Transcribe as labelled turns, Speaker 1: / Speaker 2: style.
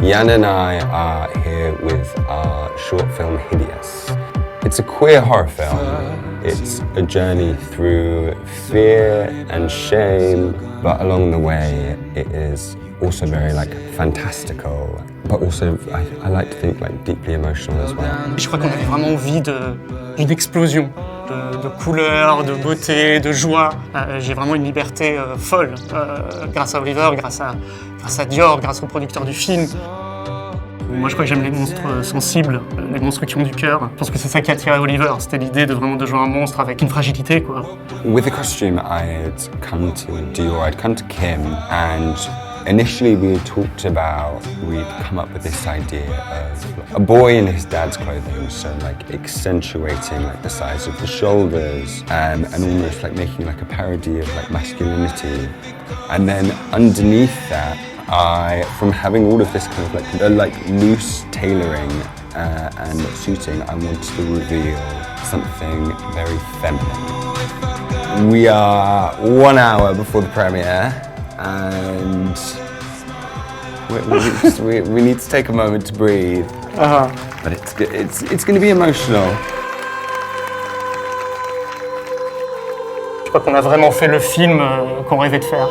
Speaker 1: Jan and I are here with our short film Hideous. It's a queer horror film. It's a journey through fear and shame, but along the way it is also very fantastical, but also I like to think deeply emotional as well.
Speaker 2: Je crois qu'on avait vraiment envie d'une explosion de couleurs, de beauté, de joie. J'ai vraiment une liberté folle grâce à Oliver, grâce à Dior, grâce au producteur du film. Moi, je crois que j'aime les monstres sensibles, les monstres qui ont du cœur. Je pense que c'est ça qui a attiré Oliver. C'était l'idée de vraiment jouer un monstre avec une fragilité, quoi.
Speaker 1: With the costume, I'd come to Dior, I'd come to Kim, and initially we had talked about, we'd come up with this idea of a boy in his dad's clothing, so accentuating the size of the shoulders, and almost making a parody of masculinity. And then underneath that, from having all of this kind of loose tailoring and suiting, I wanted to reveal something very feminine. We are 1 hour before the premiere, and we need to take a moment to breathe. But it's going to be emotional.
Speaker 2: Je crois qu'on a vraiment fait le film qu'on rêvait de faire.